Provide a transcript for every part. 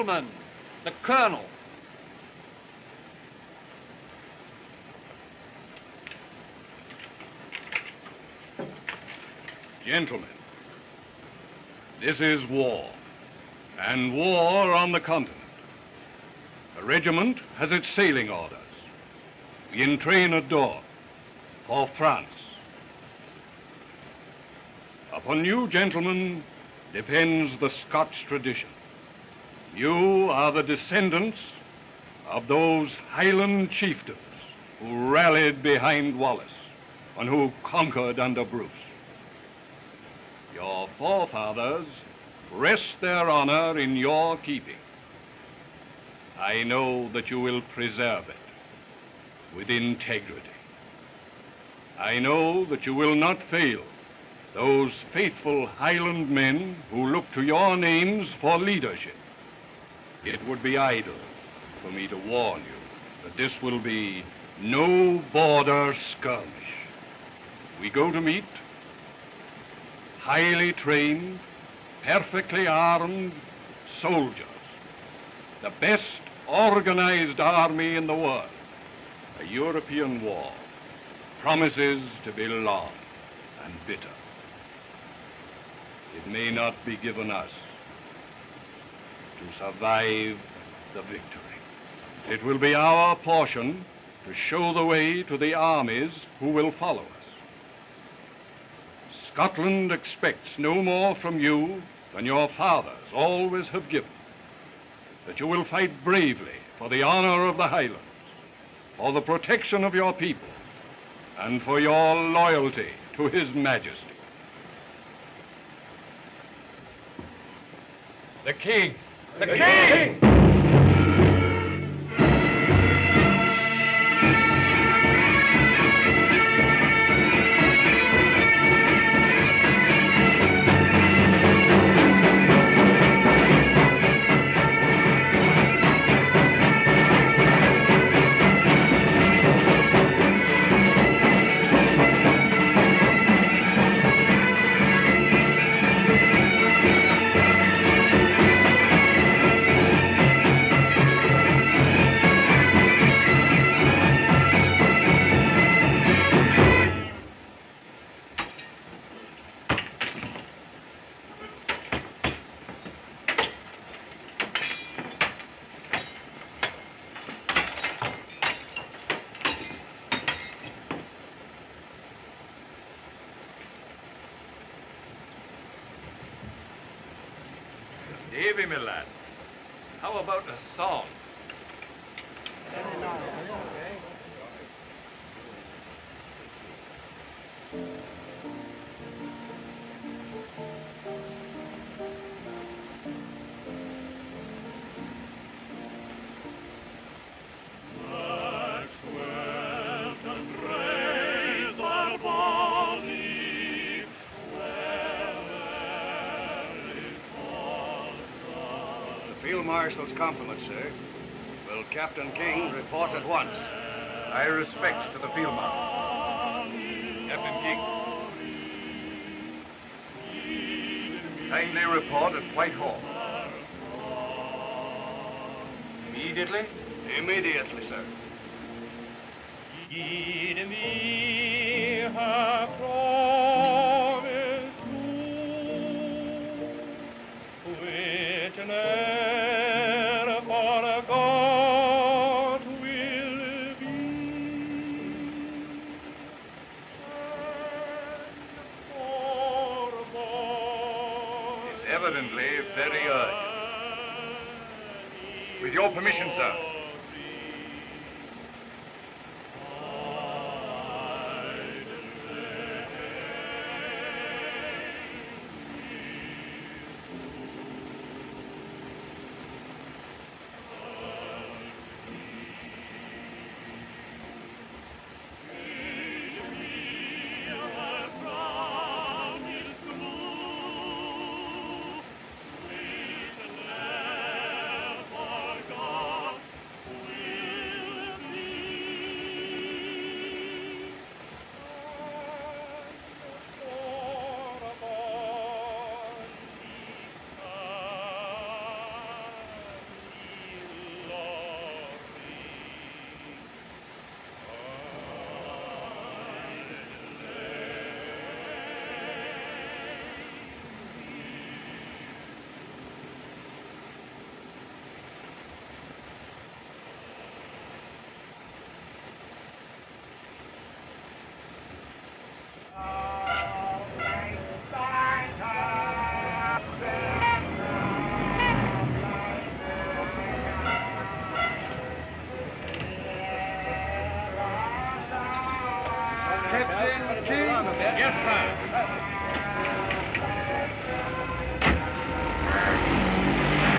Gentlemen, the Colonel. Gentlemen, this is war, and war on the continent. The regiment has its sailing orders. We entrain at Dorp for France. Upon you, gentlemen, depends the Scotch tradition. You are the descendants of those Highland chieftains who rallied behind Wallace and who conquered under Bruce. Your forefathers rest their honor in your keeping. I know that you will preserve it with integrity. I know that you will not fail those faithful Highland men who look to your names for leadership. It would be idle for me to warn you that this will be no border skirmish. We go to meet highly trained, perfectly armed soldiers, the best organized army in the world. A European war promises to be long and bitter. It may not be given us to survive the victory. It will be our portion to show the way to the armies who will follow us. Scotland expects no more from you than your fathers always have given. That you will fight bravely for the honor of the Highlands, for the protection of your people, and for your loyalty to His Majesty. The King! The King! Davy, my lad, how about a song? Field Marshal's compliments, sir. Will Captain King report at once? My respects to the Field Marshal. Captain King. Kindly report at Whitehall. Immediately? Immediately, sir. Give me her promise true, which ne'er forgot will be, and forborne. It's evidently very urgent. With your permission, sir. Captain King? Yes, sir.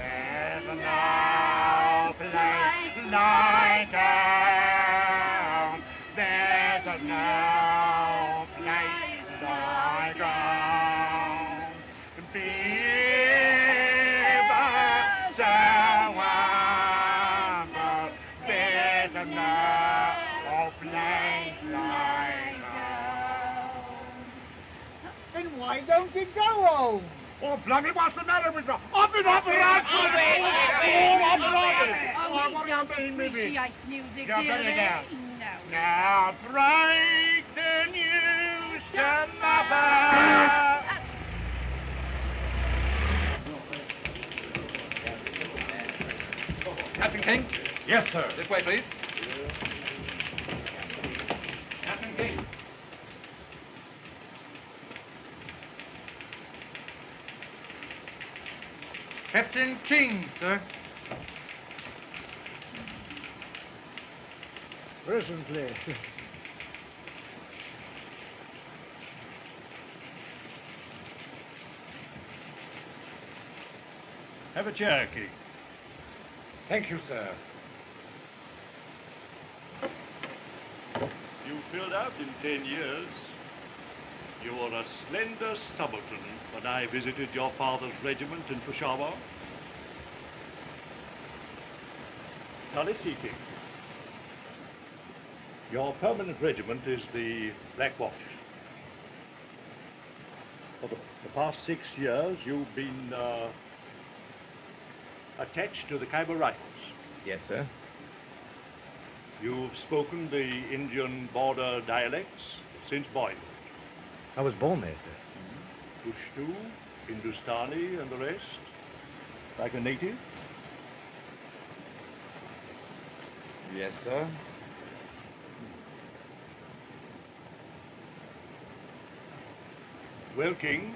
There's no place like home. There's no place like home. Viva Sawamba. There's no place like home. Then why don't you go home? Oh, bloody, what's the matter with you? Up it, right? What do you mean, maybe? Music, Yeah, dear, put it down. No. Now break the news to mother. Captain King? Yes, sir. This way, please. Captain King. Captain King, sir. Presently. Have a chair, King. Thank you, sir. You filled out in 10 years. You were a slender subaltern when I visited your father's regiment in Peshawar. Now let's see, King. Your permanent regiment is the Black Watch. For the past 6 years, you've been attached to the Khyber Rifles. Yes, sir. You've spoken the Indian border dialects since boyhood. I was born there, sir. Pushtu, Hindustani, and the rest? Like a native? Yes, sir. Well, King,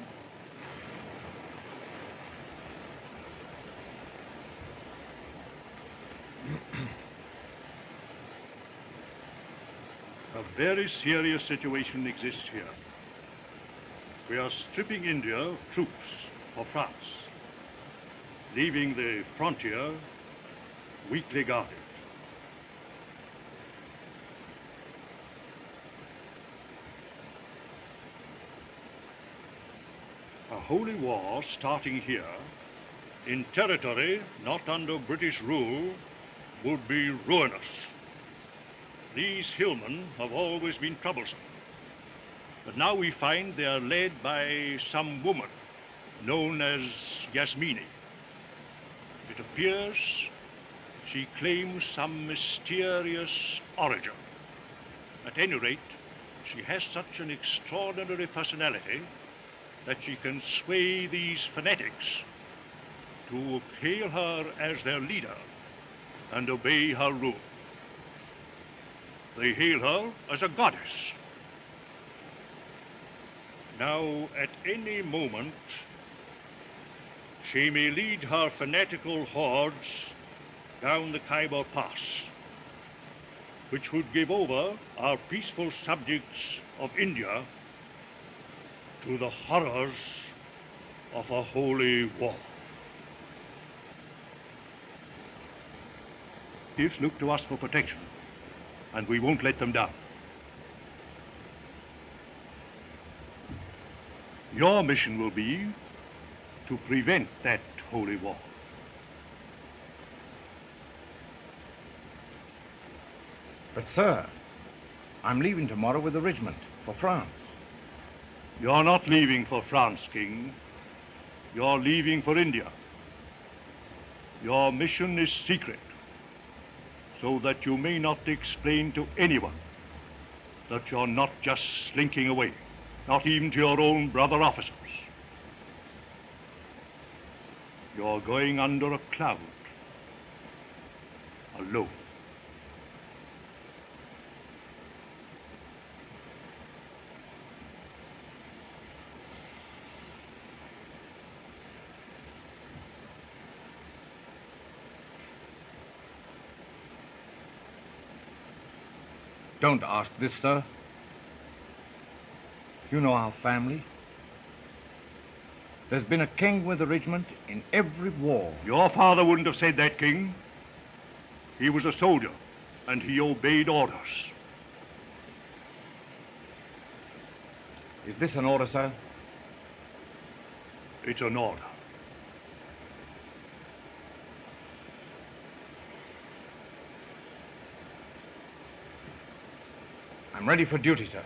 a very serious situation exists here. We are stripping India of troops for France, leaving the frontier weakly guarded. A holy war starting here in territory not under British rule would be ruinous. These hillmen have always been troublesome. But now we find they are led by some woman known as Yasmini. It appears she claims some mysterious origin. At any rate, she has such an extraordinary personality that she can sway these fanatics to hail her as their leader and obey her rule. They hail her as a goddess. Now, at any moment, she may lead her fanatical hordes down the Khyber Pass, which would give over our peaceful subjects of India to the horrors of a holy war. Chiefs look to us for protection, and we won't let them down. Your mission will be to prevent that holy war. But, sir, I'm leaving tomorrow with the regiment for France. You're not leaving for France, King. You're leaving for India. Your mission is secret, so that you may not explain to anyone that you're not just slinking away, not even to your own brother officers. You're going under a cloud, alone. Don't ask this, sir. You know our family. There's been a king with the regiment in every war. Your father wouldn't have said that, King. He was a soldier, and he obeyed orders. Is this an order, sir? It's an order. I'm ready for duty, sir.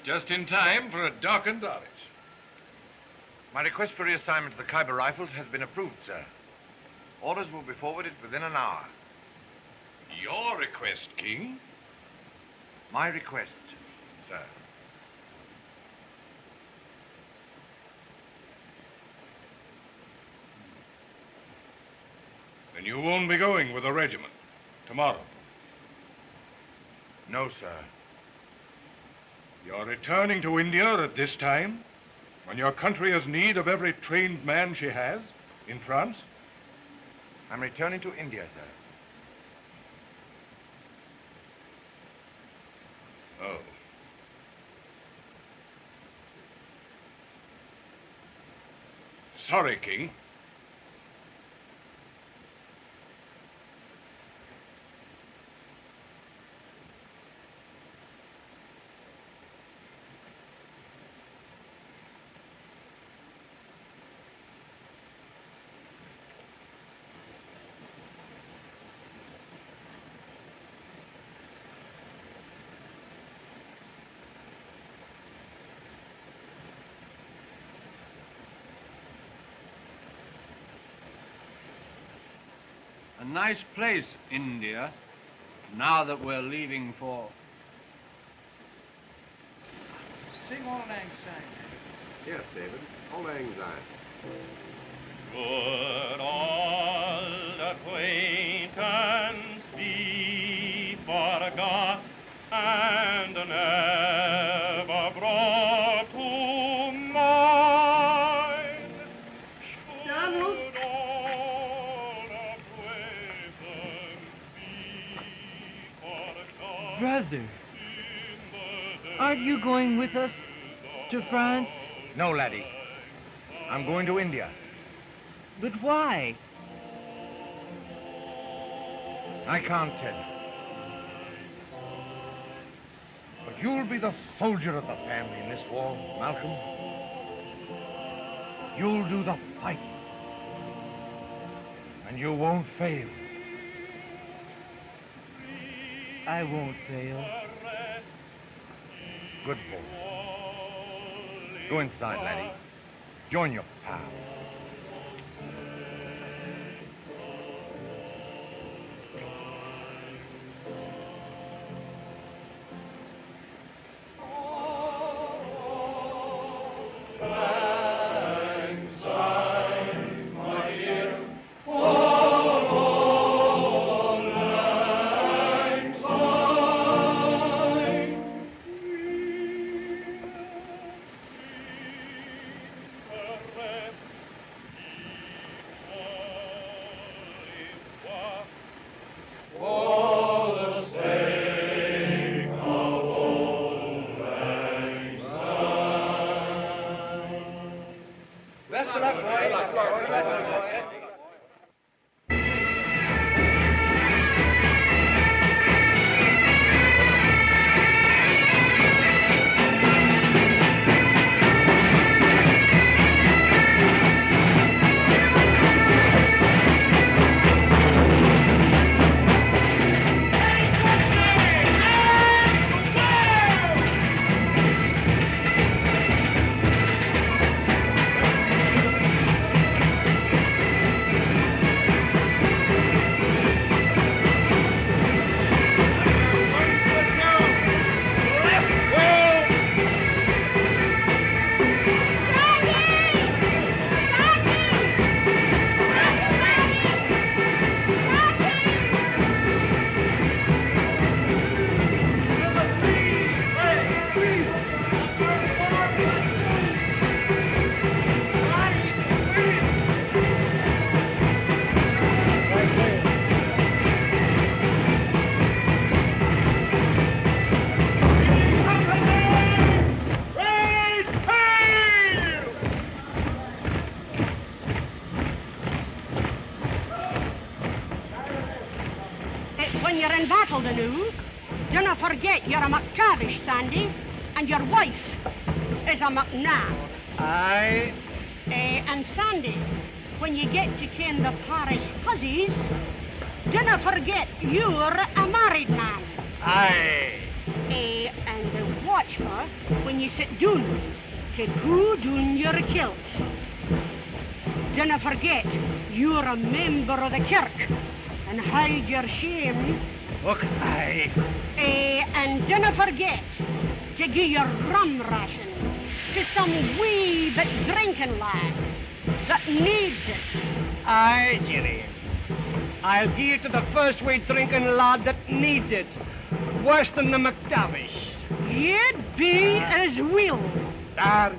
Just in time for a darkened Dulwich. My request for reassignment to the Khyber Rifles has been approved, sir. Orders will be forwarded within an hour. Your request, King? My request, sir. Then you won't be going with the regiment tomorrow? No, sir. You're returning to India at this time, when your country has need of every trained man she has in France? I'm returning to India, sir. Oh. Sorry, King. A nice place, India, now that we're leaving for... Sing Auld Lang Syne. Yes, David. Auld Lang Syne. Good old acquaintance Brother, aren't you going with us to France? No, laddie. I'm going to India. But why? I can't tell you. But you'll be the soldier of the family in this war, Malcolm. You'll do the fighting. And you won't fail. I won't fail. Good boy. Go inside, laddie. Join your pal. When you're in battle, the new, do not forget you're a McTavish, Sandy, and your wife is a McNabb. Aye. And Sandy, when you get to ken the parish fuzzies, do not forget you're a married man. Aye. And watch her when you sit down to pull down your kilt. Do not forget you're a member of the kirk and hide your shame. Look, aye. And do not forget to give your rum ration to some wee bit drinking lad that needs it. Aye, Jenny. I'll give it to the first wee drinking lad that needs it. Worse than the McTavish. You'd be as will. There.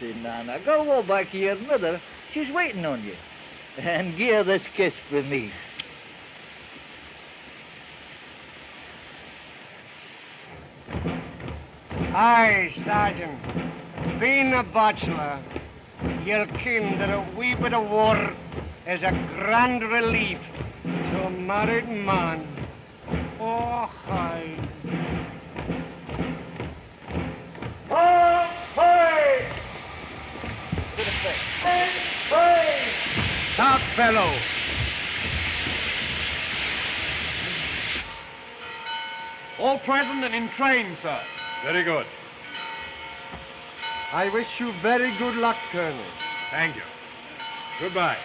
mercy, Nana. Go back to your mother. She's waiting on you. And give her this kiss for me. Aye, Sergeant. Being a bachelor, you'll ken that a wee bit of war is a grand relief to a married man. Oh, aye. Stop, fellow. All present and in train, sir. Very good. I wish you very good luck, Colonel. Thank you. Goodbye.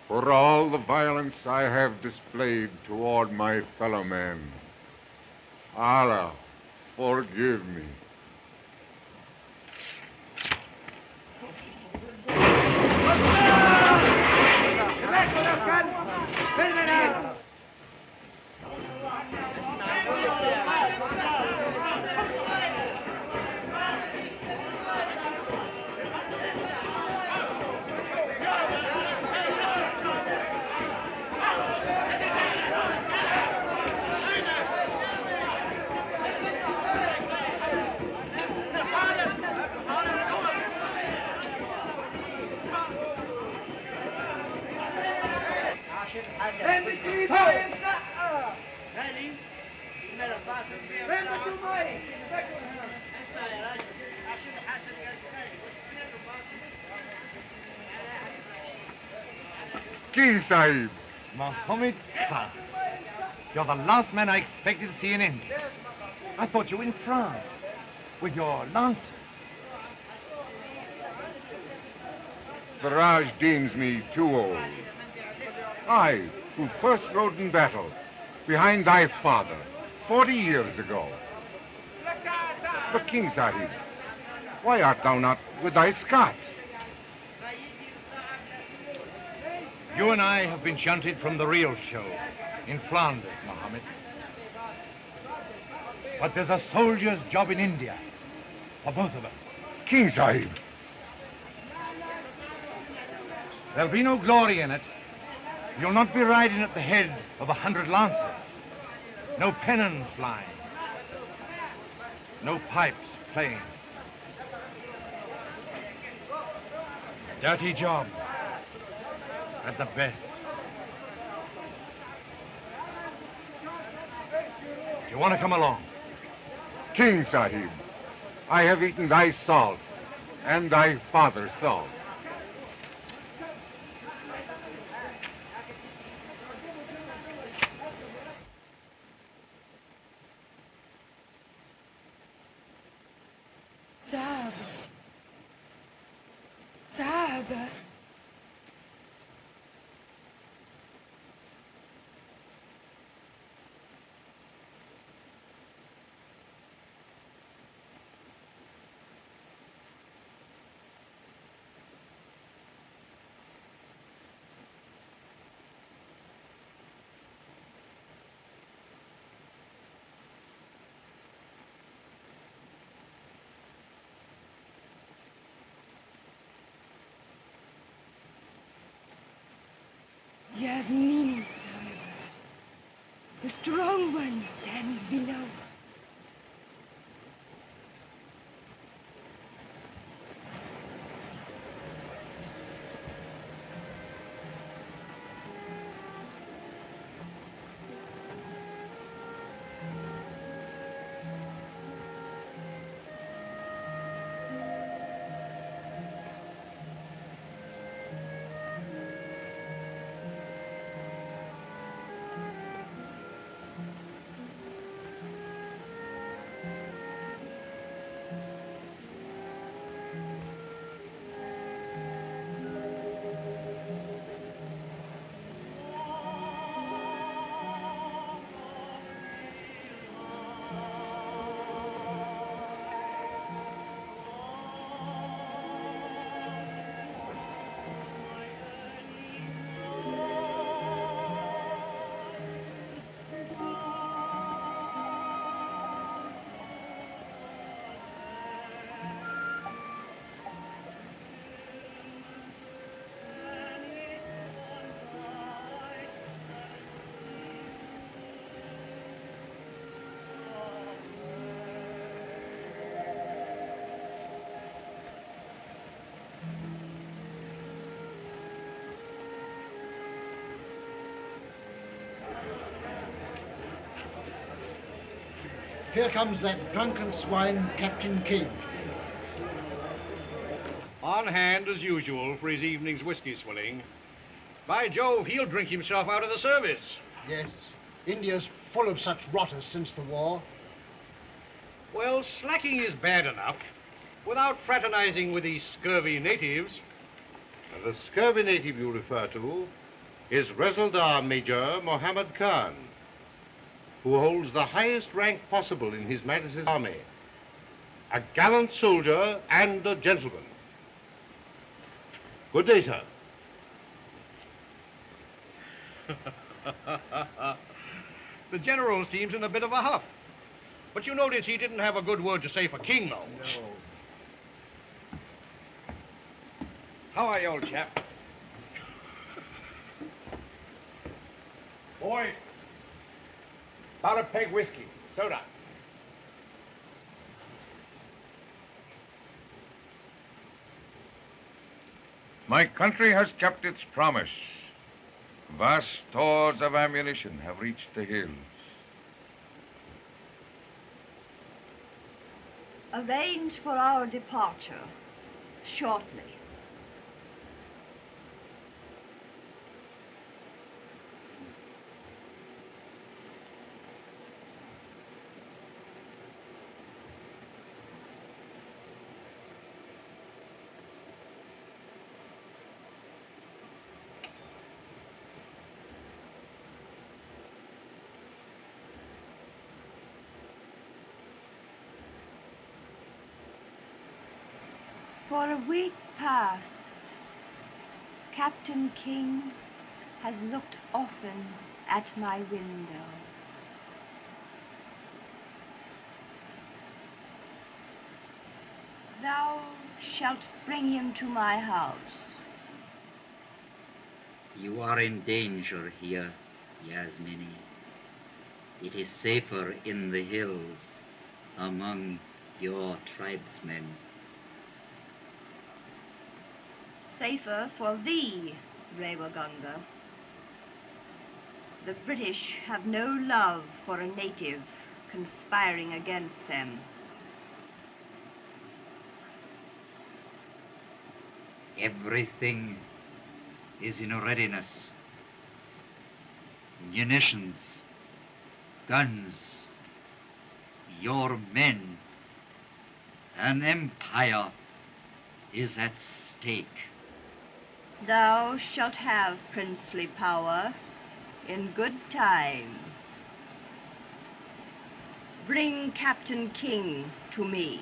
For all the violence I have displayed toward my fellow men, Allah, forgive me. King Sahib. Mohammed Khan. You're the last man I expected to see in India. I thought you were in France with your lancers. The Raj deems me too old. I, who first rode in battle behind thy father 40 years ago. But King Sahib, why art thou not with thy Scots? You and I have been shunted from the real show in Flanders, Mohammed. But there's a soldier's job in India for both of us. King Sahib. There'll be no glory in it. You'll not be riding at the head of 100 lancers. No pennons flying. No pipes playing. A dirty job. At the best. Do you want to come along? King Sahib, I have eaten thy salt and thy father's salt. Sahib. Sahib. Yasmin, the strong one stands below. Here comes that drunken swine, Captain King. On hand, as usual, for his evening's whiskey swilling. By Jove, he'll drink himself out of the service. Yes, India's full of such rotters since the war. Well, slacking is bad enough, without fraternizing with these scurvy natives. The scurvy native you refer to is Resaldar Major Mohammed Khan, who holds the highest rank possible in His Majesty's army. A gallant soldier and a gentleman. Good day, sir. The general seems in a bit of a huff. But you notice he didn't have a good word to say for King, though. No. How are you, old chap? Boy, about a peg whiskey, soda. My country has kept its promise. Vast stores of ammunition have reached the hills. arrange for our departure shortly. For a week past, Captain King has looked often at my window. Thou shalt bring him to my house. You are in danger here, Yasmini. It is safer in the hills among your tribesmen. Safer for thee, Rewaganga. The British have no love for a native conspiring against them. Everything is in readiness. Munitions, guns, your men. An empire is at stake. Thou shalt have princely power in good time. Bring Captain King to me.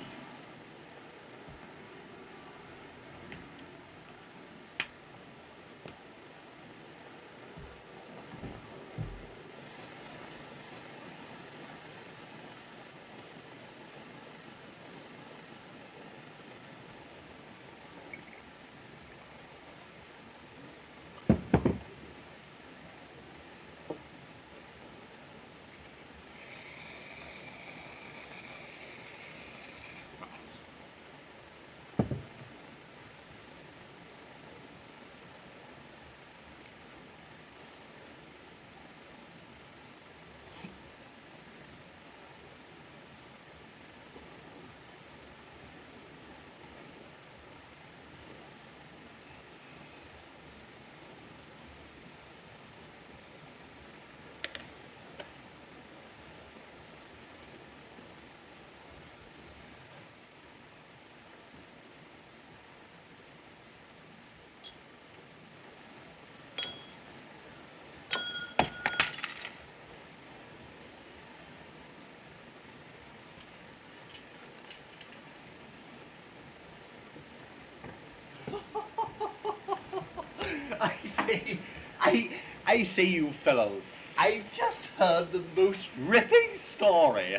I say, you fellows, I've just heard the most ripping story.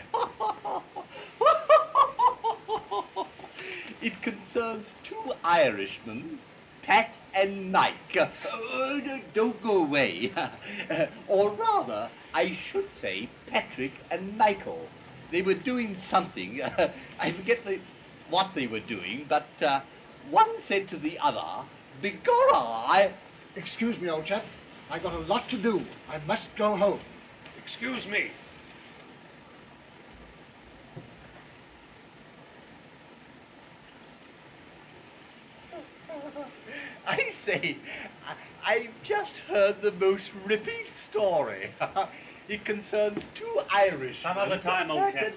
It concerns two Irishmen, Pat and Mike. Don't go away. Or rather, I should say Patrick and Michael. They were doing something. I forget what they were doing, but one said to the other, "Begorra, I..." Excuse me, old chap. I got a lot to do. I must go home. Excuse me. I say, I've just heard the most ripping story. It concerns two Irishmen. Some other time, old chap.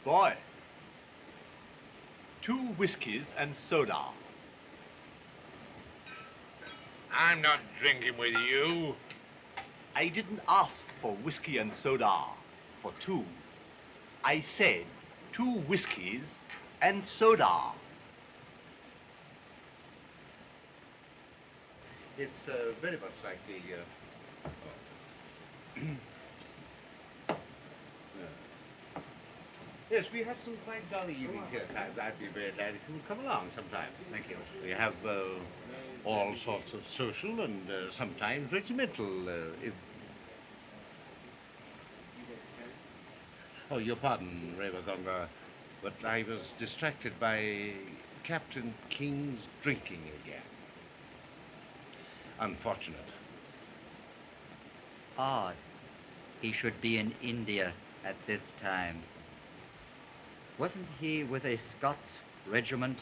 Boy, 2 whiskies and soda. I'm not drinking with you. I didn't ask for whiskey and soda for 2. I said 2 whiskies and soda. It's very much like the... Yes, we have some quite jolly evening here at times. I'd be very glad if you would come along sometime. Thank you. We have all sorts of social and sometimes regimental... Oh, your pardon, Rewaganga. but I was distracted by Captain King's drinking again. Unfortunate. Odd. He should be in India at this time. Wasn't he with a Scots regiment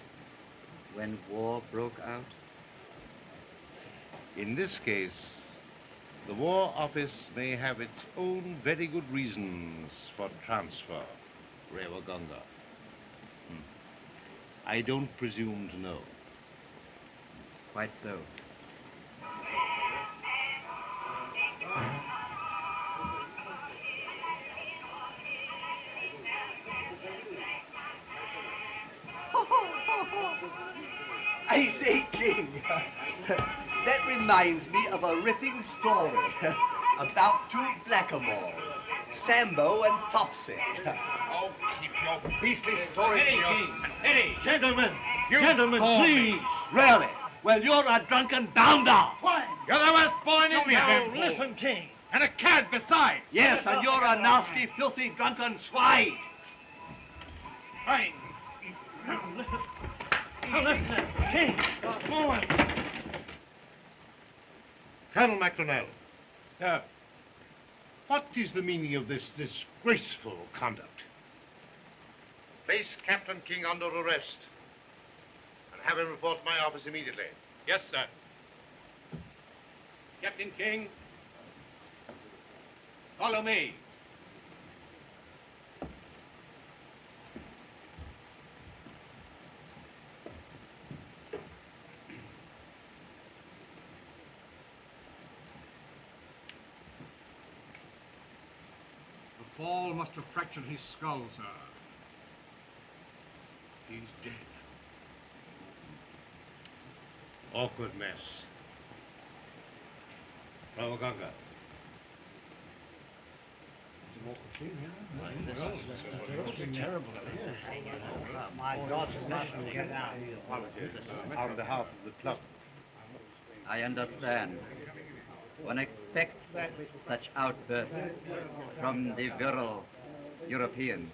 when war broke out? In this case, the War Office may have its own very good reasons for transfer, Rewaganga. I don't presume to know. Quite so. I say, King, that reminds me of a ripping story about two blackamoors, Sambo and Topsy. Oh, keep your beastly stories to yourself. Eddie, Gentlemen, You gentlemen, call me. please. Really? Well, you're a drunken bounder. You're the worst boy in India, Now, Bimbo. listen, King. And a cad besides. Yes, and you're a nasty, filthy, drunken swine. Fine. Now, listen. Now, listen, King. Come on. Colonel McLaglen, Sir. what is the meaning of this disgraceful conduct? Place Captain King under arrest and have him report to my office immediately. Yes, sir. Captain King, follow me. The fall must have fractured his skull, sir. He's dead. Awkward mess. Rawaganga. My God, mustn't get out. On behalf of the club. I understand. One expects such outbursts from the virile Europeans.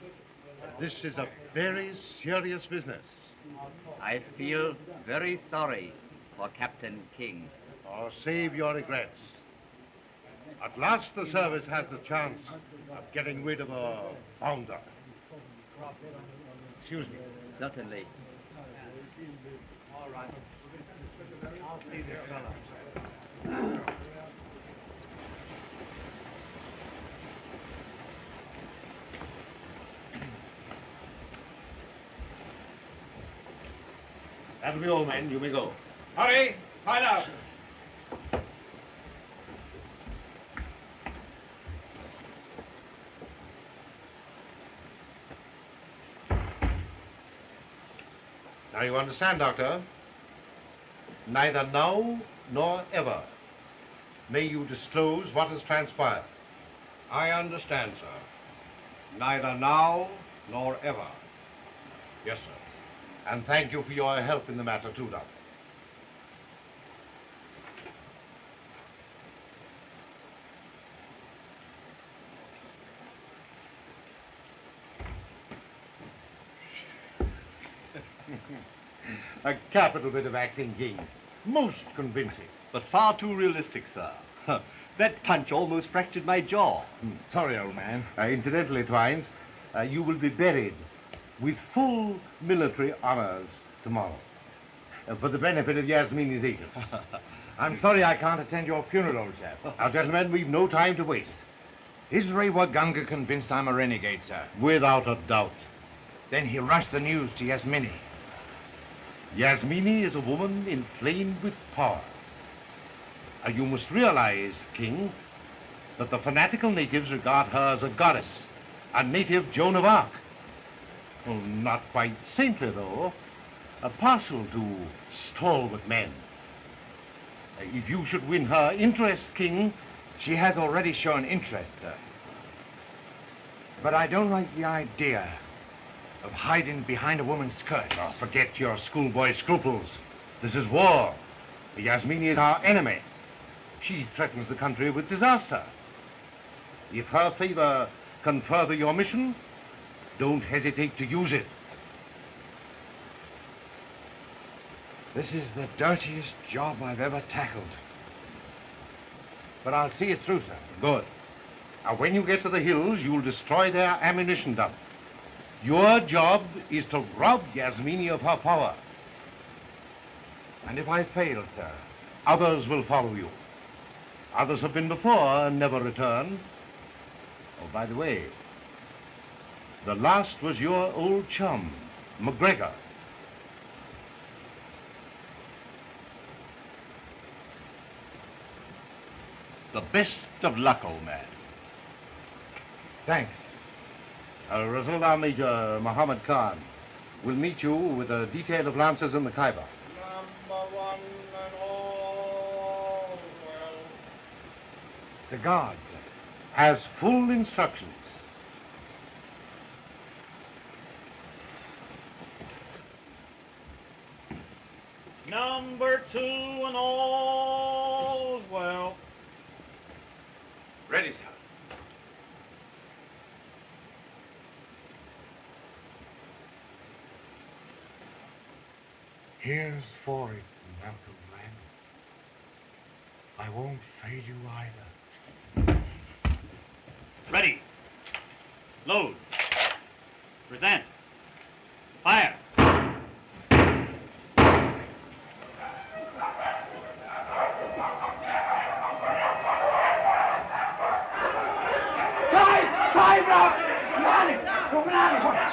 This is a very serious business. I feel very sorry for Captain King. Oh, save your regrets. At last the service has the chance of getting rid of a founder. Excuse me. Certainly. All right. I'll see this fellow. That'll be all, men. You may go. Hurry, find out. Now you understand, Doctor? Neither now nor ever may you disclose what has transpired. I understand, sir. Neither now nor ever. Yes, sir. And thank you for your help in the matter, too, Doctor. A capital bit of acting, King. Most convincing. But far too realistic, sir. That punch almost fractured my jaw. Sorry, old man. Incidentally, Twines, you will be buried with full military honors tomorrow. For the benefit of Yasmini's agents. I'm sorry I can't attend your funeral, old chap. Now, gentlemen, we've no time to waste. Is Rewaganga convinced I'm a renegade, sir? Without a doubt. Then he'll rush the news to Yasmini. Yasmini is a woman inflamed with power. You must realize, King, that the fanatical natives regard her as a goddess, a native Joan of Arc. Well, not quite saintly, though. Partial to stalwart men. If you should win her interest, King... She has already shown interest, sir. But I don't like the idea of hiding behind a woman's skirt. Oh, forget your schoolboy scruples. This is war. Yasmini is our enemy. She threatens the country with disaster. If her favor can further your mission, don't hesitate to use it. This is the dirtiest job I've ever tackled. But I'll see it through, sir. Good. Now, when you get to the hills, you'll destroy their ammunition dump. Your job is to rob Yasmini of her power. And if I fail, sir? Others will follow you. Others have been before and never returned. Oh, by the way, the last was your old chum, McGregor. The best of luck, old man. Thanks. Result Major Muhammad Khan will meet you with a detail of lancers in the Khyber. Number 1 and all well. The guard Has full instructions. Number 2 and all well. Ready, sir. Here's for it, Malcolm Brand. I won't fail you either. Ready. Load. Present. Fire. Time out! Come on! Come on!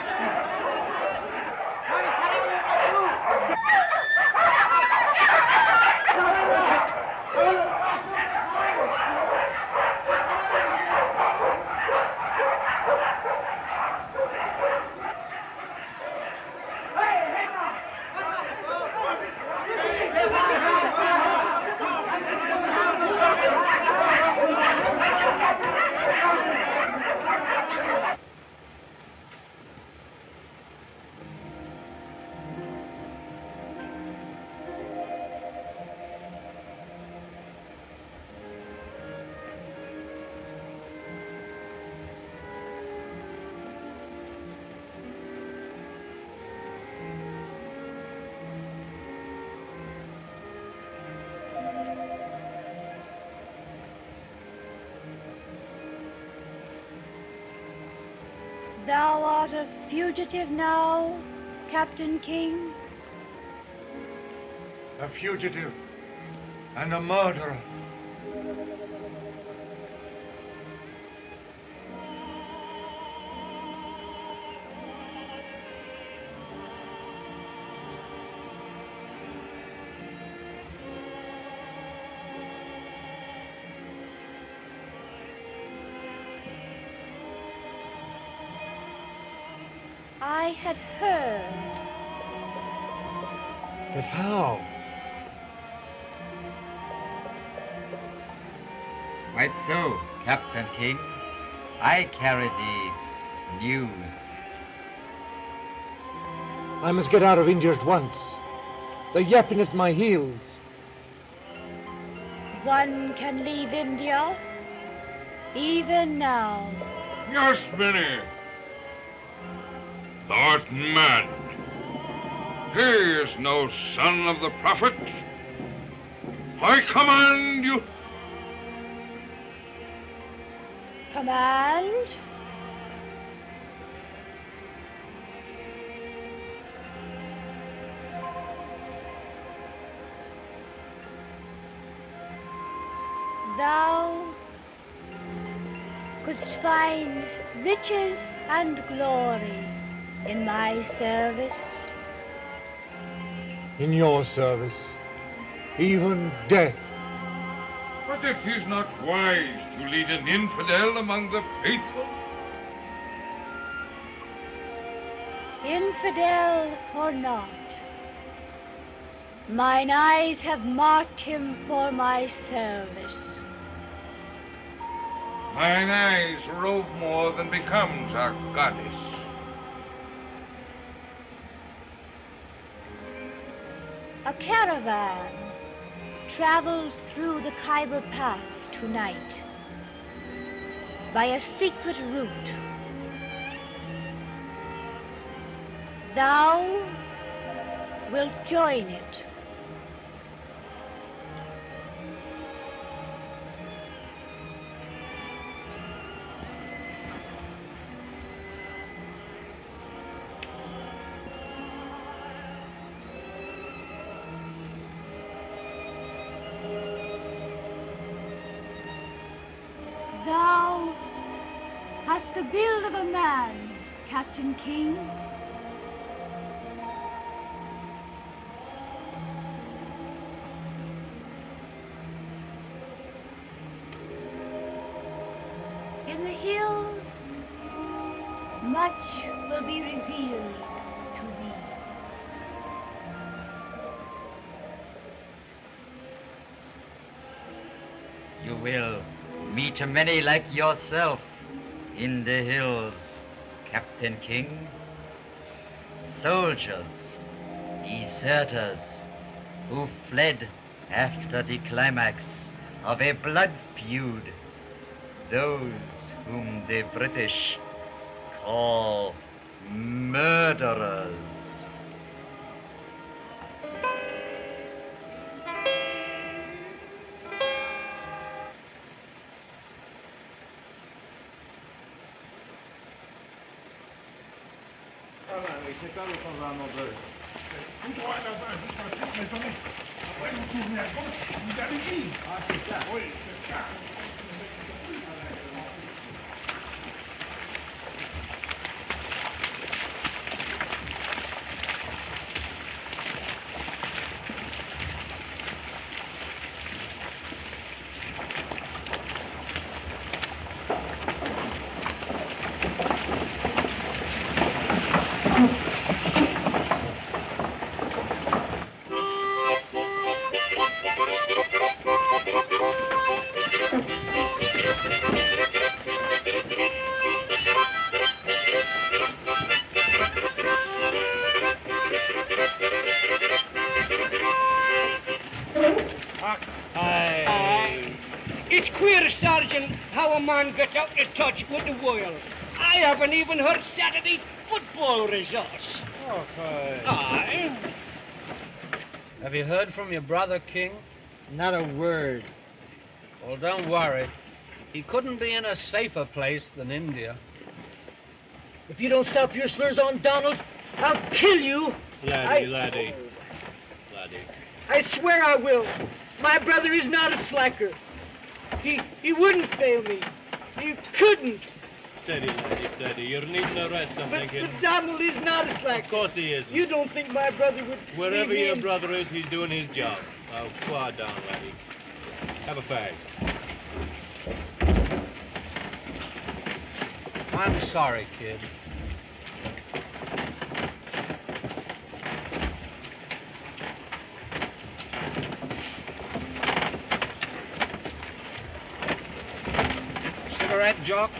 Thou art a fugitive now, Captain King? A fugitive and a murderer. I had heard. But how? Quite so, Captain King. I carry the news. I must get out of India at once. They're yapping at my heels. One can leave India, even now. Yasmini! Thou art mad. He is no son of the prophet. I command you. Command? Thou couldst find riches and glory in my service. In your service. Even death. But it is not wise to lead an infidel among the faithful. Infidel or not, mine eyes have marked him for my service. Mine eyes rove more than becomes our goddess. A caravan travels through the Khyber Pass tonight by a secret route. thou wilt join it. Thou hast the build of a man, Captain King. In the hills, much will be revealed to thee. You will meet many like yourself in the hills, Captain King. Soldiers, deserters, who fled after the climax of a blood feud. Those whom the British call murderers. It's queer, Sergeant, how a man gets out of touch with the world. I haven't even heard Saturday's football results. Okay. Aye. Have you heard from your brother, King? Not a word. Well, don't worry. He couldn't be in a safer place than India. If you don't stop your slurs on Donald, I'll kill you. Laddie. I swear I will. My brother is not a slacker. He wouldn't fail me. He couldn't. Steady, laddie, steady. You're needing a rest, I'm thinking. But Donald is not a slacker. Of course he isn't. You don't think my brother would Wherever leave me your in- brother is, he's doing his job. Now, quiet down, laddie. Have a fag. I'm sorry, kid. Cigarette, Jock?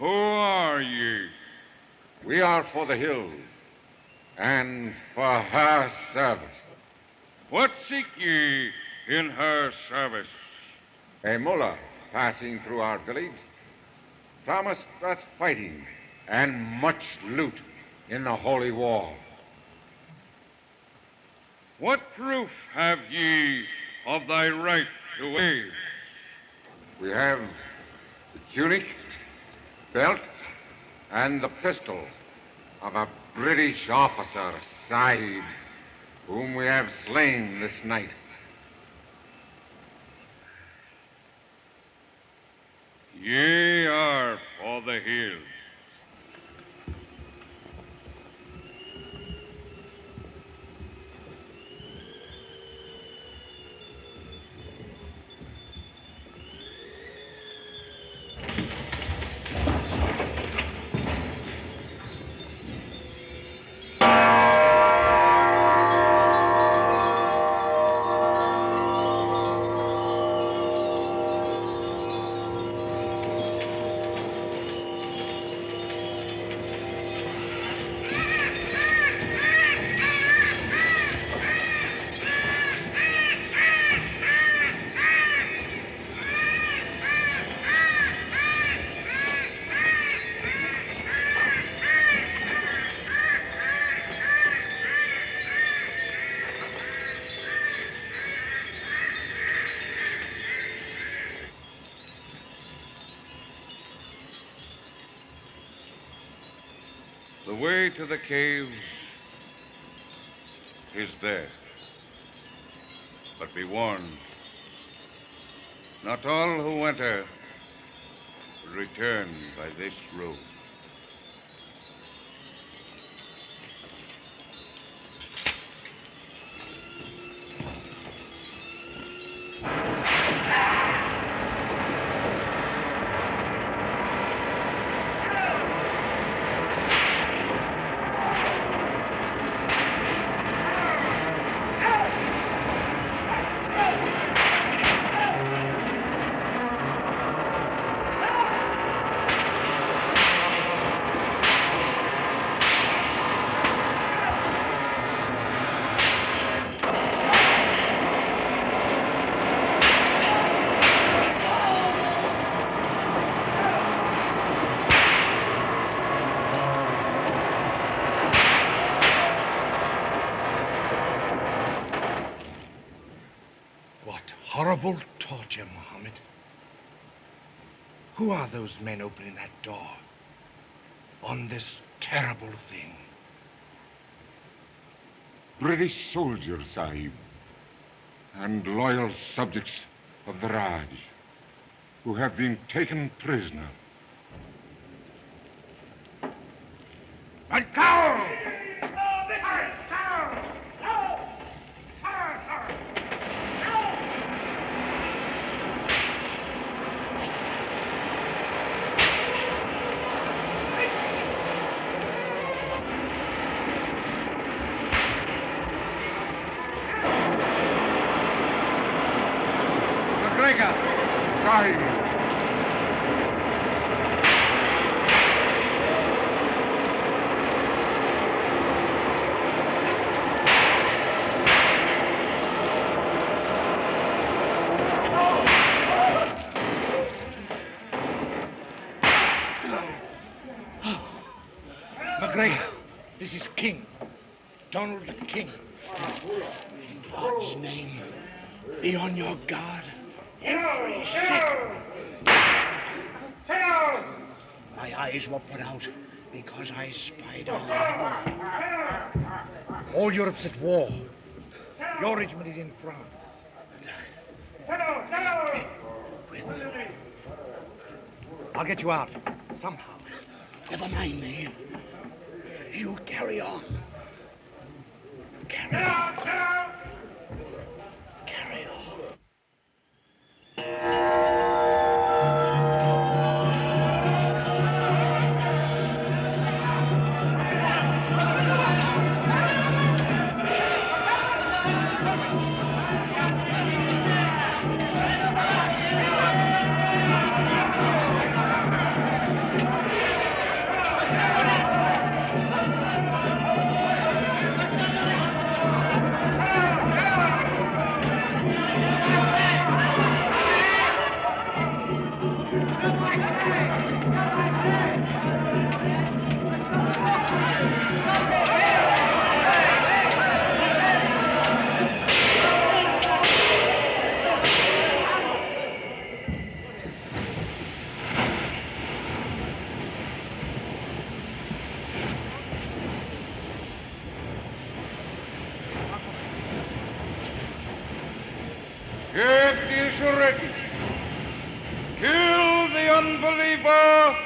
Who are ye? We are for the hills, and for her service. What seek ye in her service? A mullah passing through our village promised us fighting and much loot in the holy war. What proof have ye of thy right to aid? We have the tunic, belt, and the pistol of a British officer, Sahib, whom we have slain this night. Ye are for the hills. The way to the caves is there. But be warned, not all who enter will return by this road. Horrible torture, Mohammed. Who are those men opening that door on this terrible thing? British soldiers, Sahib, and loyal subjects of the Raj, who have been taken prisoner. And cow! McGregor, this is King. Donald King. In God's name, be on your guard every second. My eyes were put out because I spied on you. All Europe's at war. Your regiment is in France. I'll get you out, somehow. Never mind me. You carry on. Carry on. Carry on. It is written, kill the unbeliever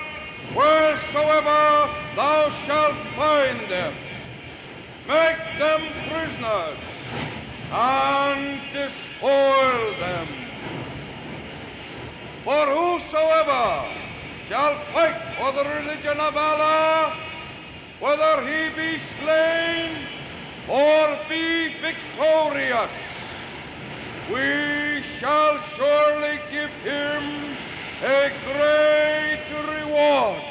wheresoever thou shalt find them. Make them prisoners and despoil them. For whosoever shall fight for the religion of Allah, whether he be slain or be victorious, we shall surely give him a great reward.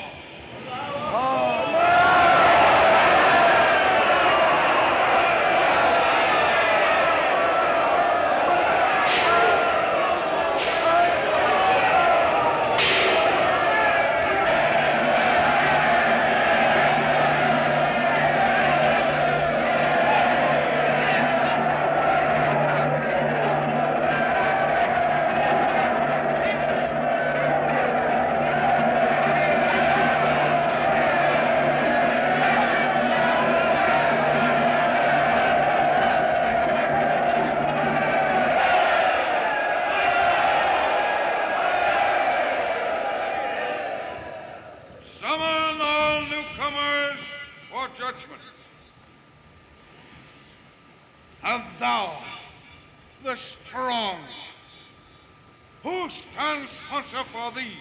Summon all newcomers for judgment. And thou, the strong, who stands sponsor for thee?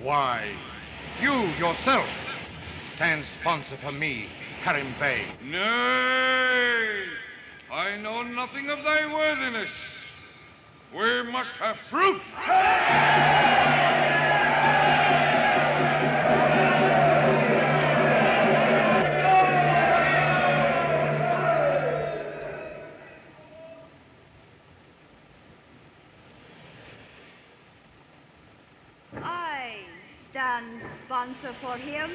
Why, you yourself stand sponsor for me, Karim Bey. Nay, I know nothing of thy worthiness. We must have proof. I stand sponsor for him.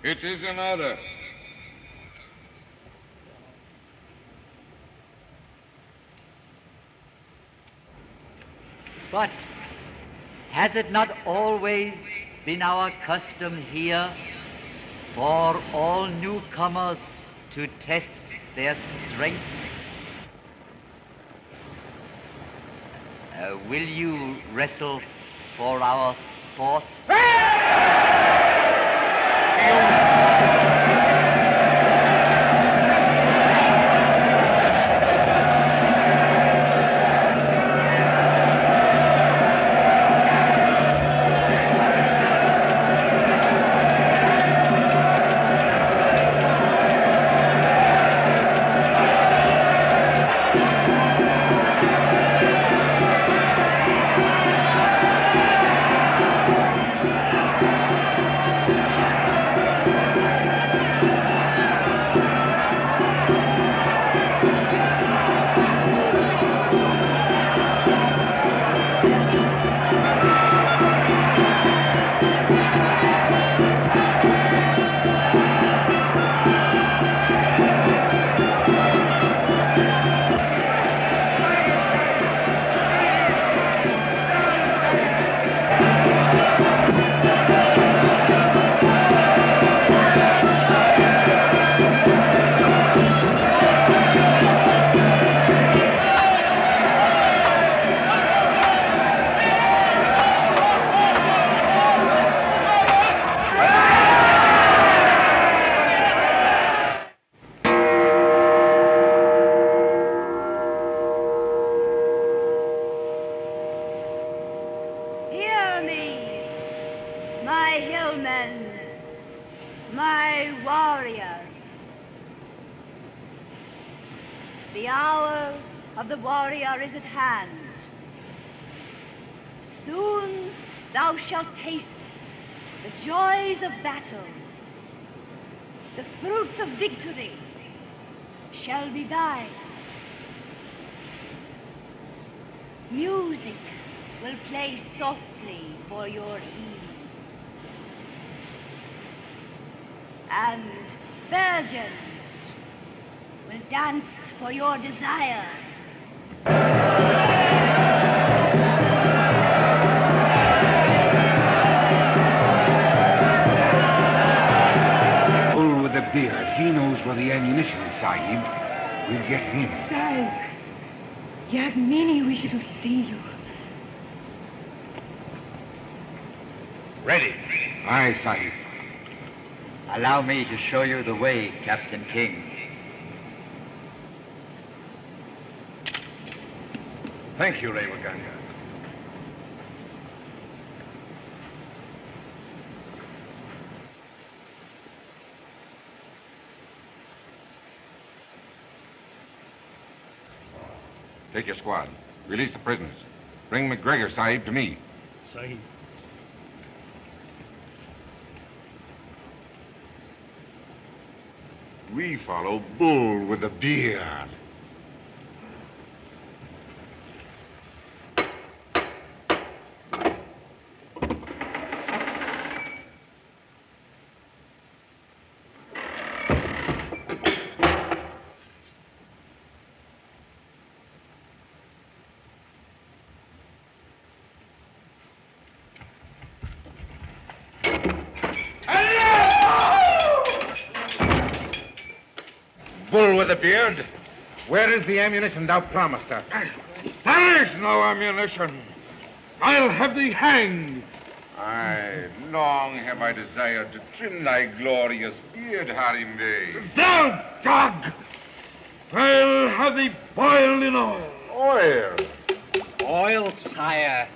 It is an order. But has it not always been our custom here for all newcomers to test their strength? Will you wrestle for our sport? Hear me, my hillmen, my warriors. The hour of the warrior is at hand. Soon thou shalt taste the joys of battle. The fruits of victory shall be thine. Music will play softly for your ease, and virgins will dance for your desire. for the ammunition, Sahib. We'll get him. Sahib, Yagmini wishes to see you. Ready. Aye, Sahib. Allow me to show you the way, Captain King. Thank you, Revaganga. Take your squad. Release the prisoners. Bring McGregor, Sahib, to me. Sahib. We follow Bull with the beard. Bull with a beard, where is the ammunition thou promised us? There is no ammunition. I'll have thee hanged. Aye, long have I desired to trim thy glorious beard, Harim Bey. Thou dog! I'll have thee boiled in oil. Oil? Oil, sire.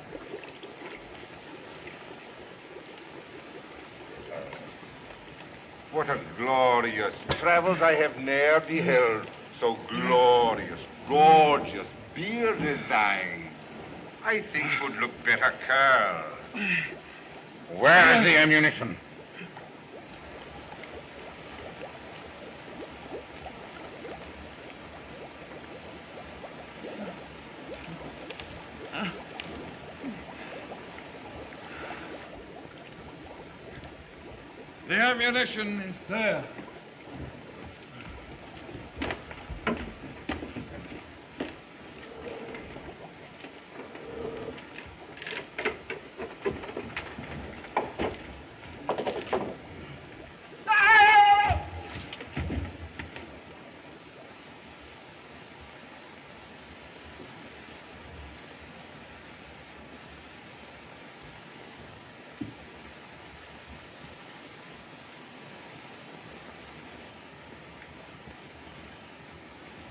What a glorious travels I have ne'er beheld. So glorious, gorgeous beard is thine. I think would look better curled. Where is the ammunition? The ammunition is there.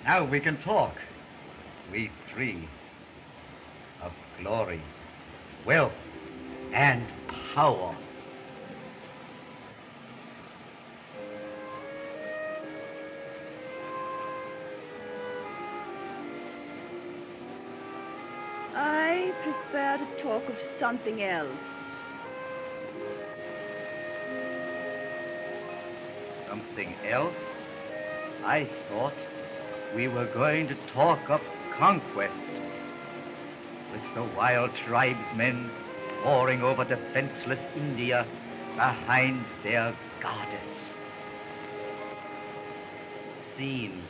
Now we can talk, we three, of glory, wealth, and power. I prefer to talk of something else. Something else? I thought we were going to talk of conquest, with the wild tribesmen pouring over defenseless India behind their goddess. Seems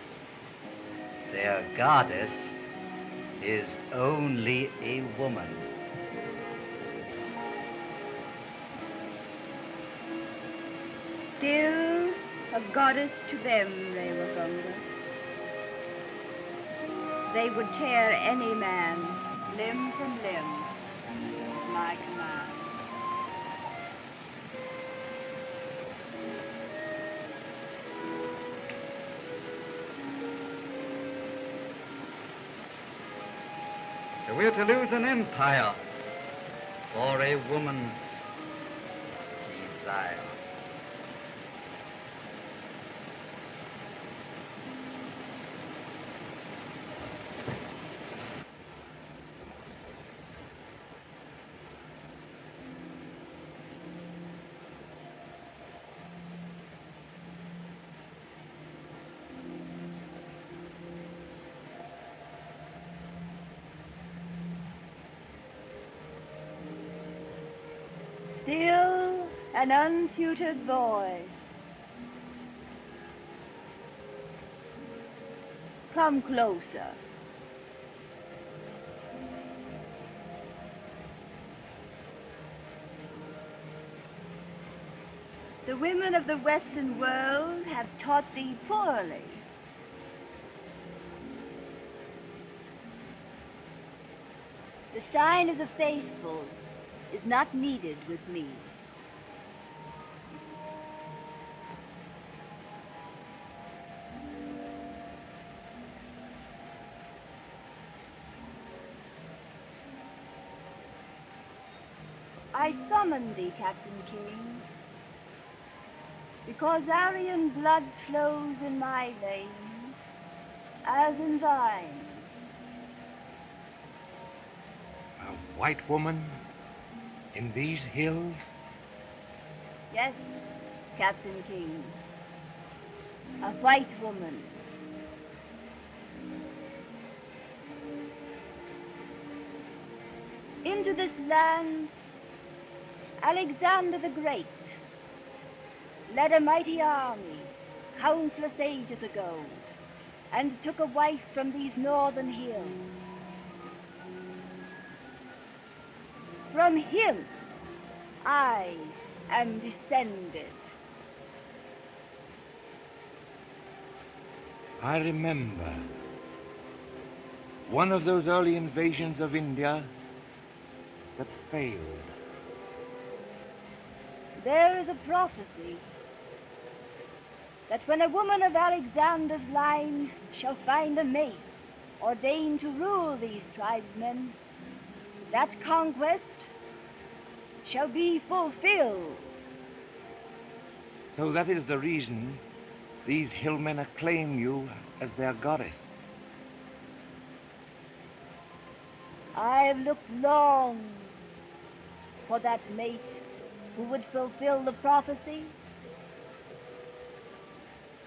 their goddess is only a woman. Still a goddess to them, Revaganga. They would tear any man limb from limb at my command. So we're to lose an empire for a woman's desire. Still an untutored boy. Come closer. The women of the Western world have taught thee poorly. The sign of the faithful is not needed with me. I summon thee, Captain King, because Aryan blood flows in my veins as in thine. A white woman in these hills? Yes, Captain King, a white woman. Into this land, Alexander the Great led a mighty army countless ages ago and took a wife from these northern hills. From him I am descended. I remember one of those early invasions of India that failed. There is a prophecy that when a woman of Alexander's line shall find a mate ordained to rule these tribesmen, that conquest shall be fulfilled. So that is the reason these hillmen acclaim you as their goddess. I have looked long for that mate who would fulfill the prophecy.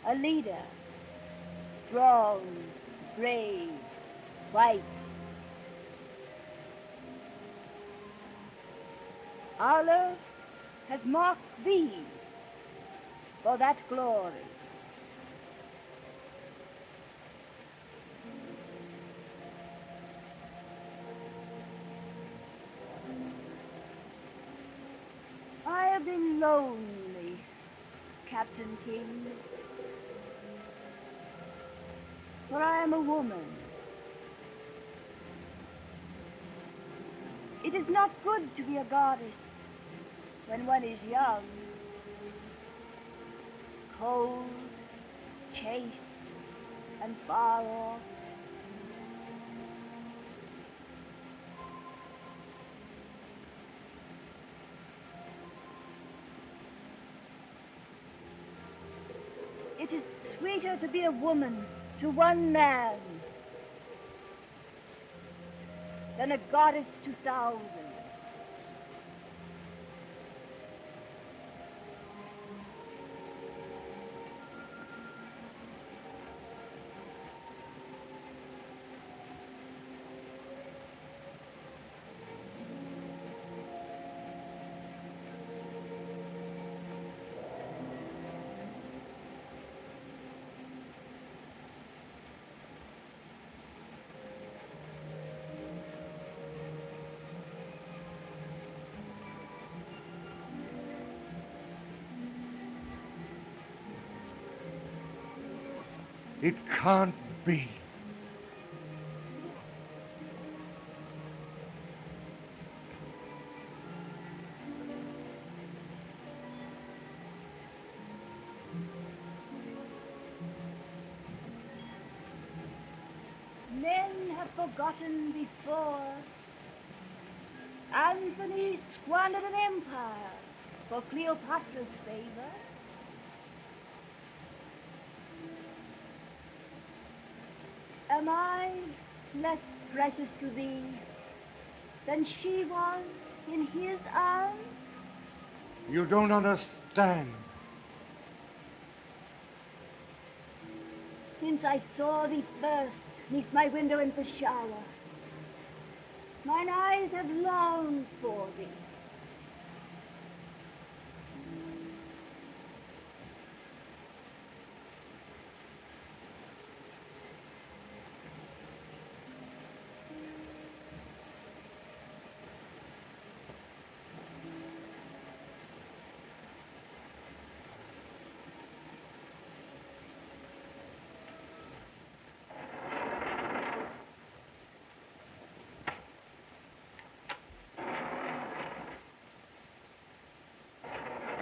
A leader, strong, brave, white. Allah has marked thee for that glory. I have been lonely, Captain King, for I am a woman. It is not good to be a goddess when one is young, cold, chaste, and far off. It is sweeter to be a woman to one man than a goddess to thousands. It can't be. Men have forgotten before. Anthony squandered an empire for Cleopatra's favor. Am I less precious to thee than she was in his arms? You don't understand. Since I saw thee first neath my window in Peshawar, mine eyes have longed for thee.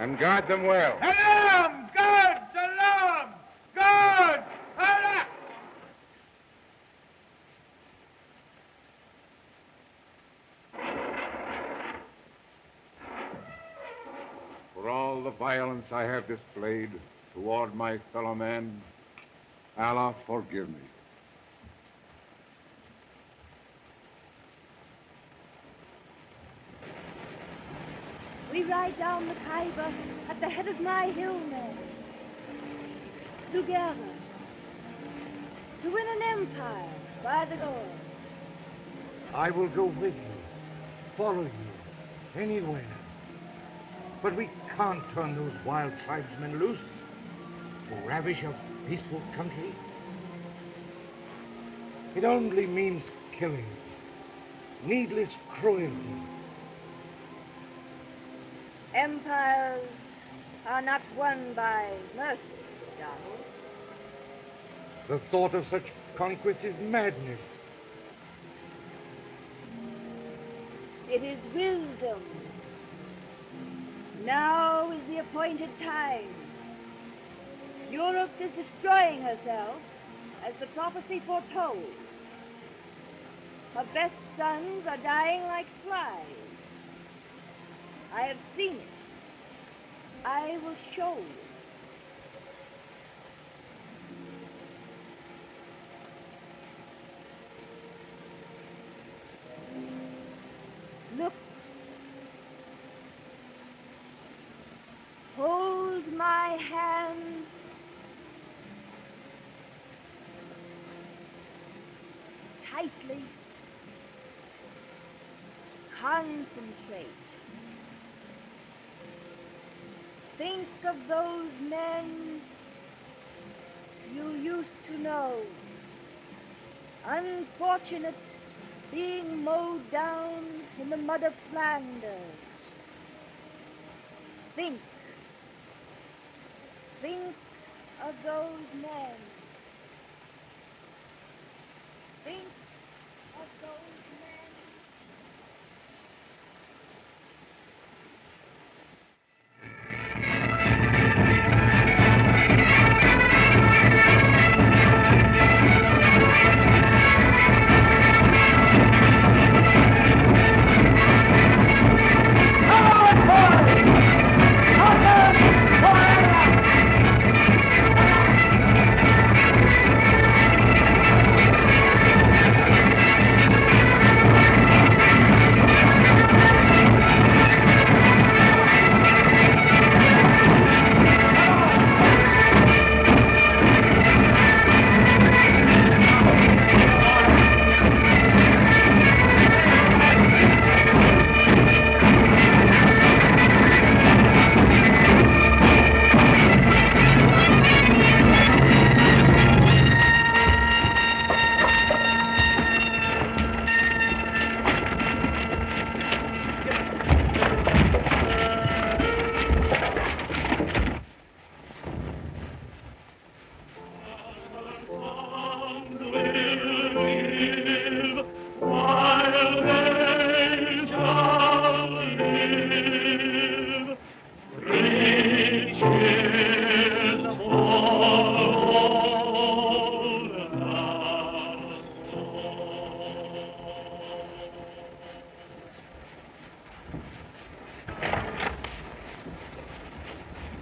And guard them well. Alarm! Guards! Alarm! Guards! Alarm! For all the violence I have displayed toward my fellow man, Allah forgive me. We ride down the Khyber at the head of my hillmen. Together. To win an empire by the Lord. I will go with you, follow you, anywhere. But we can't turn those wild tribesmen loose to ravish a peaceful country. It only means killing, needless cruelty. Empires are not won by mercy, Donald. The thought of such conquest is madness. It is wisdom. Now is the appointed time. Europe is destroying herself, as the prophecy foretold. Her best sons are dying like flies. I have seen it. I will show you. Look. Hold my hand. Tightly. Concentrate. Think of those men you used to know, unfortunates being mowed down in the mud of Flanders. Think of those men. Think of those men.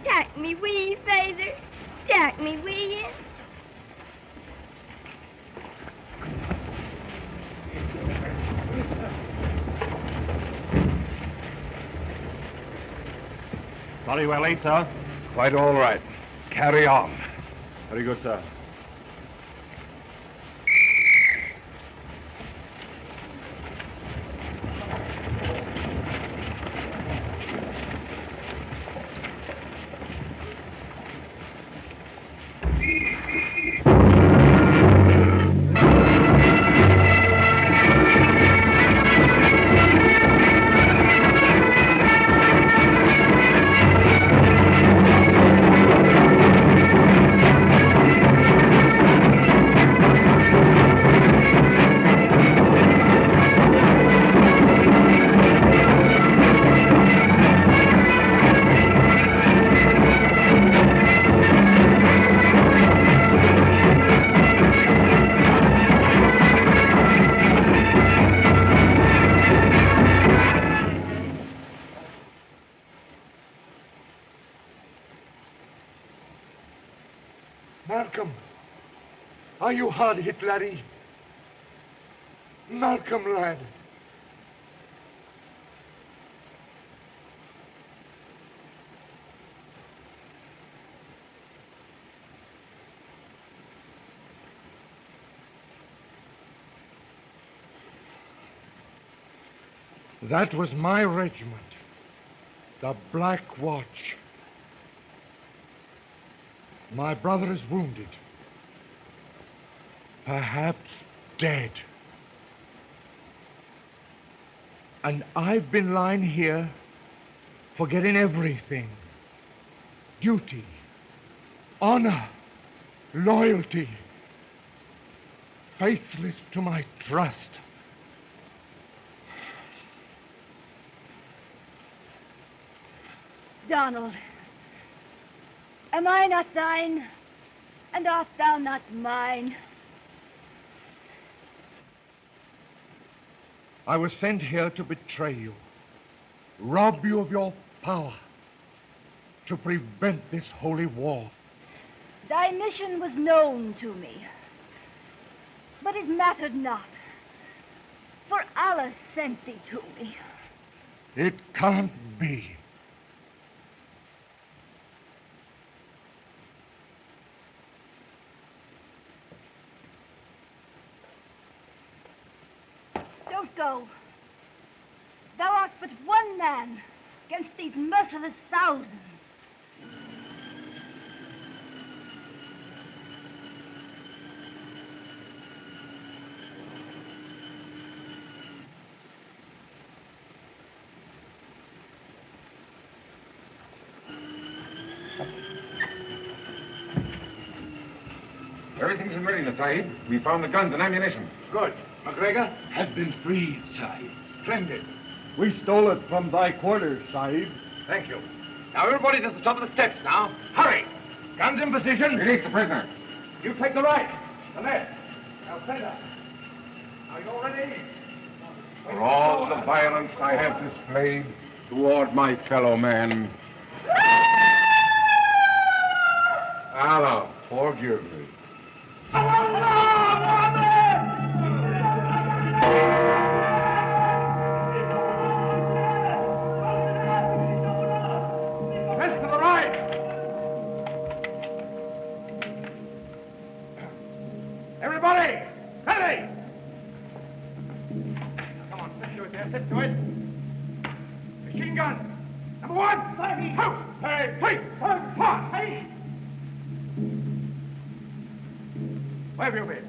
Take me with you, Father. Take me with you. Very well, ain't, sir? Quite all right. Carry on. Very good, sir. Malcolm, are you hard hit, laddie? Malcolm, lad. That was my regiment, the Black Watch. My brother is wounded, perhaps dead. And I've been lying here, forgetting everything. Duty, honor, loyalty, faithless to my trust. Donald, am I not thine, and art thou not mine? I was sent here to betray you, rob you of your power, to prevent this holy war. Thy mission was known to me, but it mattered not, for Allah sent thee to me. It can't be. Don't go. Thou art but one man against these merciless thousands. Everything's in readiness, Sahib. We found the guns and ammunition. Good. McGregor has been freed, Sahib. Splendid. We stole it from thy quarters, Sahib. Thank you. Now, everybody's at the top of the steps now. Hurry! Guns in position. Release the prisoner. You take the right, the left. Now, center. Are you all ready? For all the violence I have displayed toward my fellow man, Allah forgive me. Press to the right. Everybody, ready. Come on, sit to it there, sit to it. Machine gun. Number one. Two. Three. Four. Where have you been?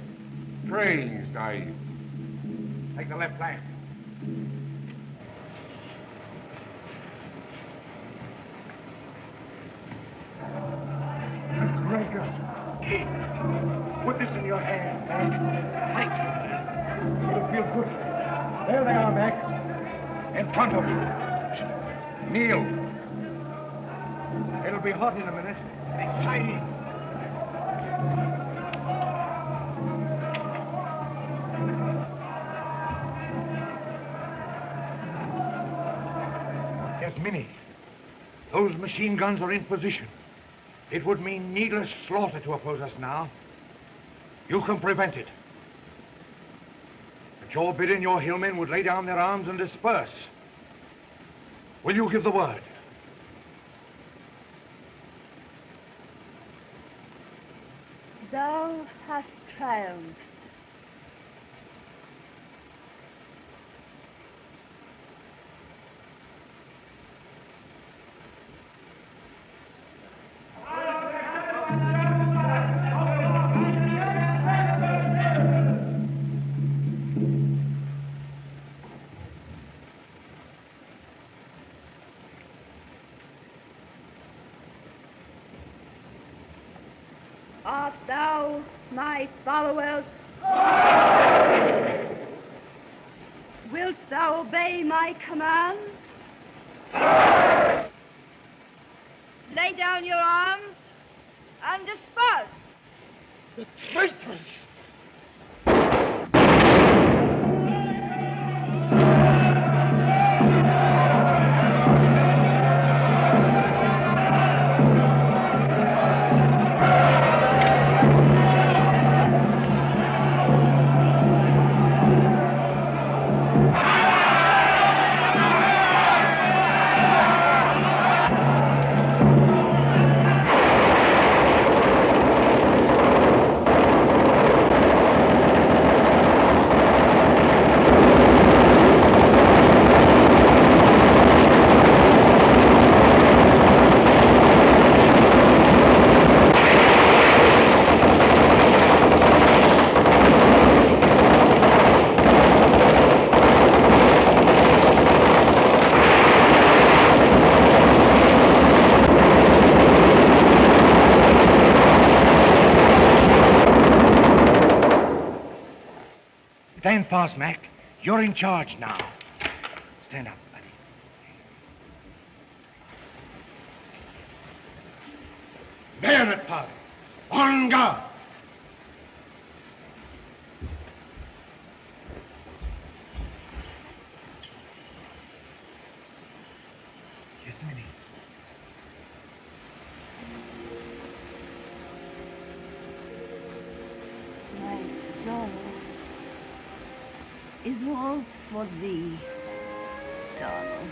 Trains, Sahib. Take the left flank. McGregor, put this in your hand, Mac. It'll feel good. There they are, Mac. In front of you. Kneel. It'll be hot in a minute. Exciting. Minnie, those machine guns are in position. It would mean needless slaughter to oppose us now. You can prevent it. At your bidding, your hillmen would lay down their arms and disperse. Will you give the word? Thou hast triumphed. Art thou my followers? Wilt thou obey my command? Lay down your arms and disperse. The traitors! Stand fast, Mac. You're in charge now. Stand up, buddy. Bayonet, father. On guard. Yes, Minnie. My soul is all for thee, Donald.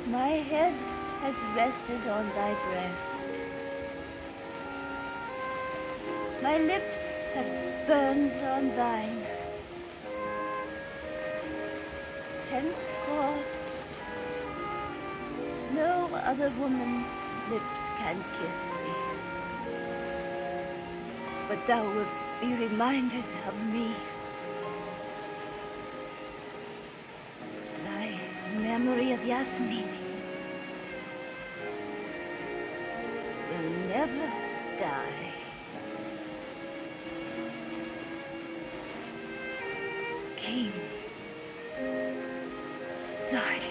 My head has rested on thy breast. My lips have burned on thine. Henceforth, no other woman's lips can kiss thee. But thou wilt be reminded of me. Thy memory of Yasmini will never die. King, sorry.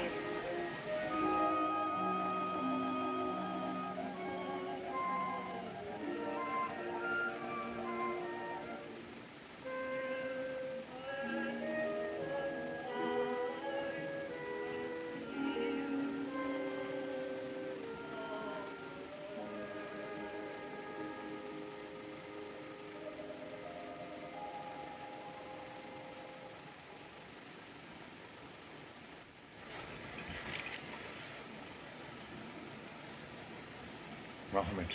Mohammed,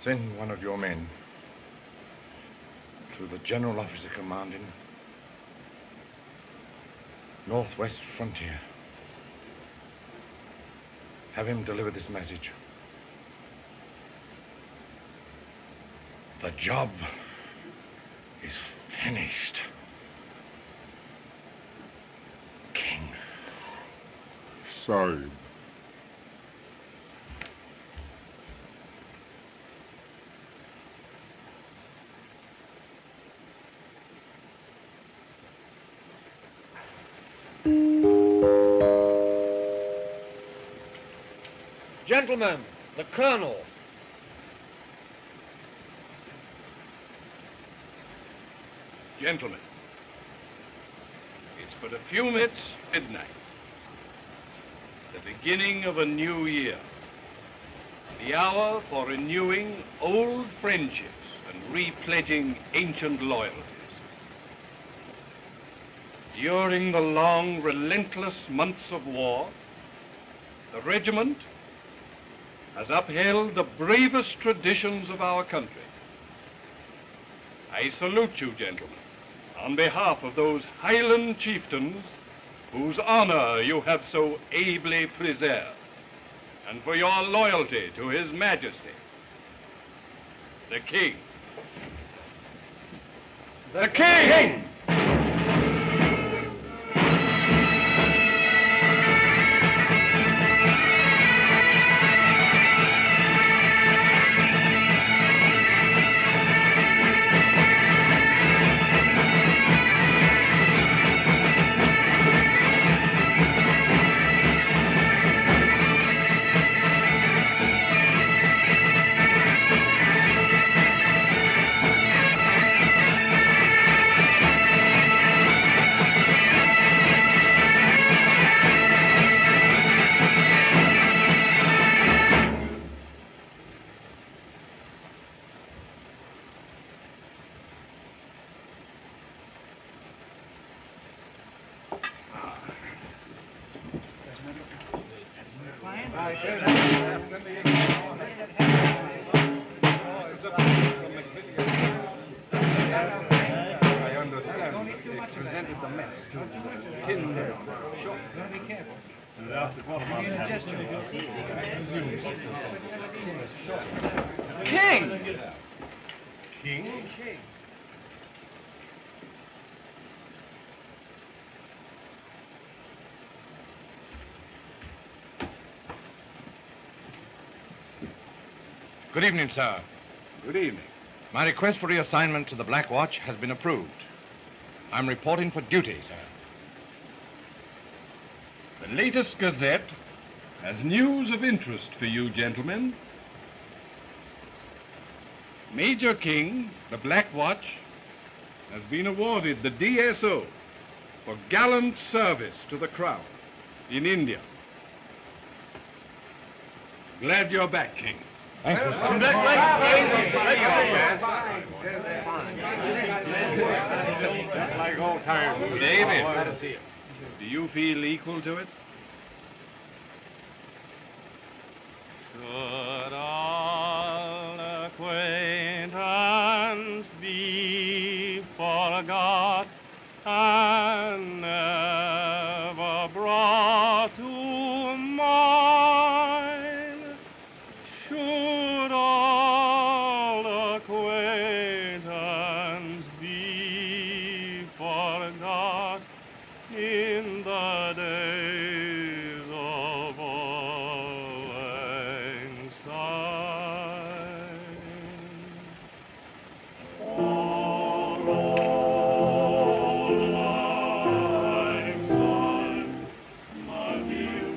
send one of your men to the general officer commanding Northwest Frontier. Have him deliver this message. The job is finished. King. Sahib. Gentlemen, the Colonel. Gentlemen, it's but a few minutes midnight. The beginning of a new year. The hour for renewing old friendships and repledging ancient loyalties. During the long, relentless months of war, the regiment has upheld the bravest traditions of our country. I salute you, gentlemen, on behalf of those Highland chieftains whose honor you have so ably preserved, and for your loyalty to His Majesty, the King. The King! King! King? Good evening, sir. Good evening. My request for reassignment to the Black Watch has been approved. I'm reporting for duty, sir. The latest Gazette has news of interest for you, gentlemen. Major King, the Black Watch, has been awarded the DSO for gallant service to the Crown in India. Glad you're back, King. Thank you. Just like old times. David, do you feel equal to it? Should all acquaintance be forgot and never brought to mind, should all acquaintance be forgot in the days of old lang syne. For old lang syne, my dear,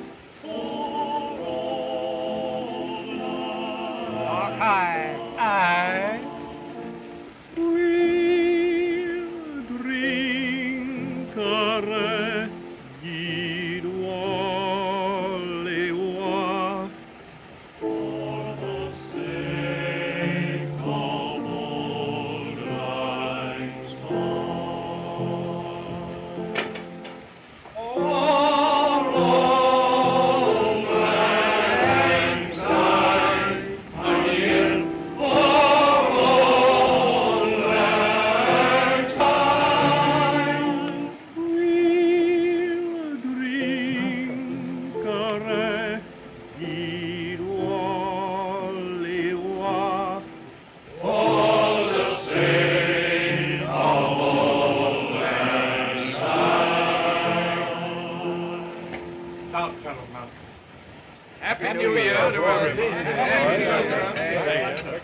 for old lang Aye. we'll drink a regid Wallewa for the sake of old lang syne. For old lang syne, my dear, for old lang syne, we'll drink a regid Wallewa for the sake of old lang syne. South, Colonel Mount. Happy New Year to everyone. Happy New Year.